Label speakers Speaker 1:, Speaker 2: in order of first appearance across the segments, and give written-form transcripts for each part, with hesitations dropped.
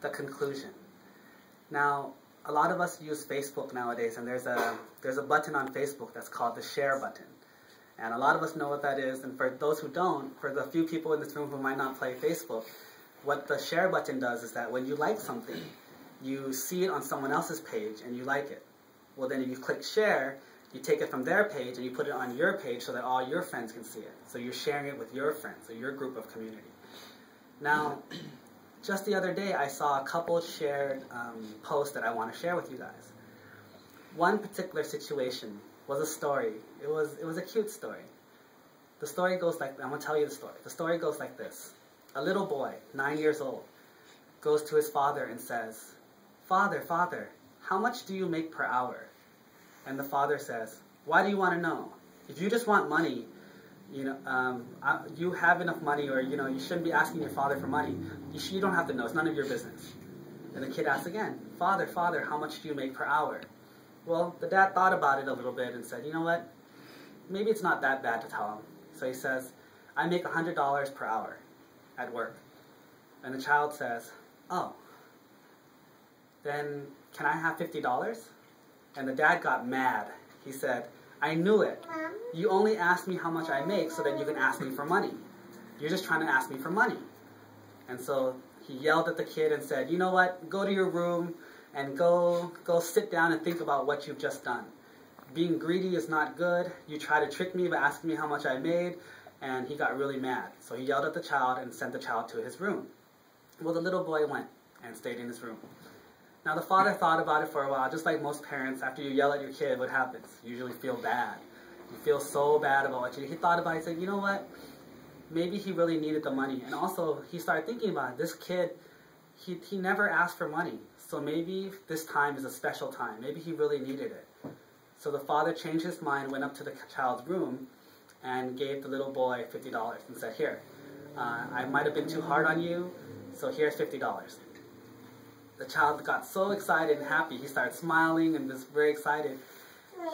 Speaker 1: the conclusion. Now, a lot of us use Facebook nowadays, and there's a button on Facebook that's called the share button. And a lot of us know what that is, and for those who don't, for the few people in this room who might not play Facebook, what the share button does is that when you like something, you see it on someone else's page and you like it. Well, then if you click share, you take it from their page and you put it on your page so that all your friends can see it. So you're sharing it with your friends or your group of community. Now, just the other day, I saw a couple shared posts that I want to share with you guys. One particular situation was a story. It was a cute story. The story goes like, I'm going to tell you the story. The story goes like this. A little boy, 9 years old, goes to his father and says, "Father, Father, how much do you make per hour?" And the father says, "Why do you want to know? If you just want money, you have enough money, or you shouldn't be asking your father for money. You don't have to know. It's none of your business." And the kid asks again, "Father, Father, how much do you make per hour?" Well, the dad thought about it a little bit and said, "You know what? Maybe it's not that bad to tell him." So he says, "I make $100 per hour at work." And the child says, "Oh, then can I have $50? And the dad got mad. He said, "I knew it. You only asked me how much I make so that you can ask me for money. You're just trying to ask me for money." And so he yelled at the kid and said, "You know what? Go to your room and go sit down and think about what you've just done. Being greedy is not good. You try to trick me by asking me how much I made." And he got really mad. So he yelled at the child and sent the child to his room. Well, the little boy went and stayed in his room. Now, the father thought about it for a while. Just like most parents, after you yell at your kid, what happens? You usually feel bad. You feel so bad about what you did. He thought about it and said, "You know what? Maybe he really needed the money." And also, he started thinking about it. This kid, he never asked for money. So maybe this time is a special time. Maybe he really needed it. So the father changed his mind, went up to the child's room, and gave the little boy $50 and said, "Here, I might have been too hard on you, so here's $50. The child got so excited and happy. He started smiling and was very excited.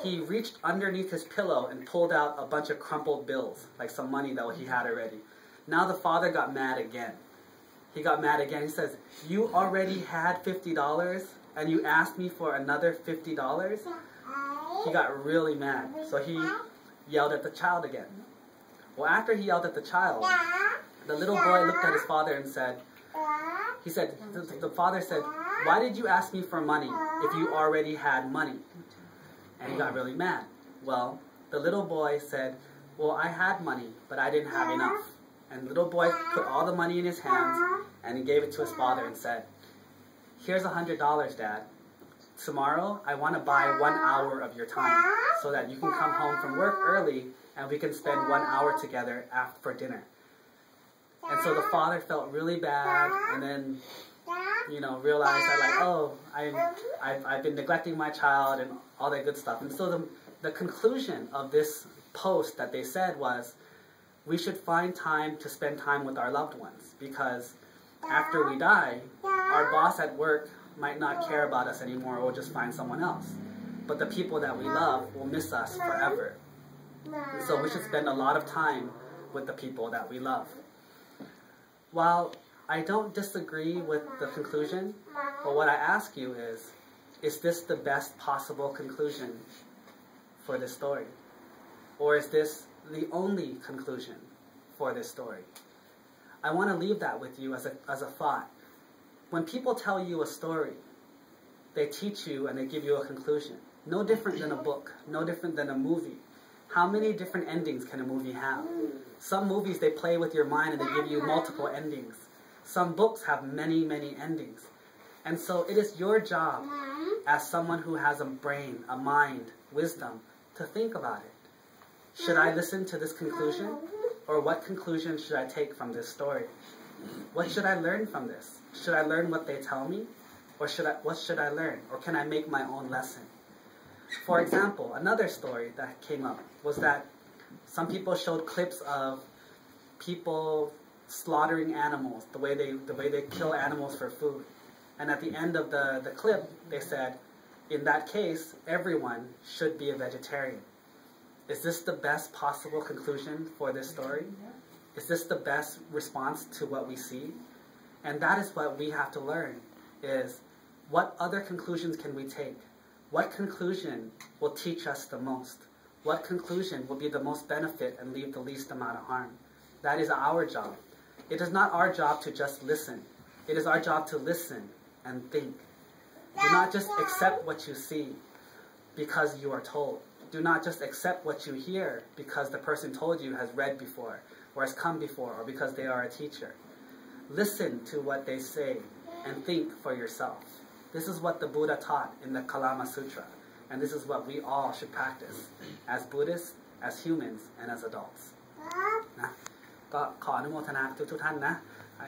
Speaker 1: He reached underneath his pillow and pulled out a bunch of crumpled bills, like some money that he had already. Now the father got mad again. He got mad again. He says, "You already had $50 and you asked me for another $50? He got really mad. So he yelled at the child again. Well, after he yelled at the child, the little boy looked at his father and said, the father said, "Why did you ask me for money if you already had money?" And he got really mad. Well, the little boy said, "Well, I had money, but I didn't have enough." And the little boy put all the money in his hands and he gave it to his father and said, "Here's $100, Dad. Tomorrow, I want to buy 1 hour of your time so that you can come home from work early and we can spend 1 hour together for dinner." And so the father felt really bad and then, realized that I've been neglecting my child and all that good stuff. And so the conclusion of this post that they said was, we should find time to spend time with our loved ones, because after we die, our boss at work might not care about us anymore, or we'll just find someone else. But the people that we love will miss us forever. And so we should spend a lot of time with the people that we love. While I don't disagree with the conclusion, but what I ask you is this the best possible conclusion for this story? Or is this the only conclusion for this story? I want to leave that with you as a thought. When people tell you a story, they teach you and they give you a conclusion. No different than a book, no different than a movie. How many different endings can a movie have? Some movies, they play with your mind and they give you multiple endings. Some books have many, many endings. And so it is your job as someone who has a brain, a mind, wisdom, to think about it. Should I listen to this conclusion? Or what conclusion should I take from this story? What should I learn from this? Should I learn what they tell me? Or what should I learn? Or can I make my own lesson? For example, another story that came up was that some people showed clips of people slaughtering animals, the way they kill animals for food. And at the end of the clip, they said, in that case, everyone should be a vegetarian. Is this the best possible conclusion for this story? Is this the best response to what we see? And that is what we have to learn. is what other conclusions can we take? What conclusion will teach us the most? What conclusion will be the most benefit and leave the least amount of harm? That is our job. It is not our job to just listen. It is our job to listen and think. Do not just accept what you see because you are told. Do not just accept what you hear because the person told you has read before, or has come before, or because they are a teacher. Listen to what they say and think for yourself. This is what the Buddha taught in the Kalama Sutra, and this is what we all should practice as Buddhists, as humans, and as adults. นะก็ขออนุโมทนาทุกท่านนะ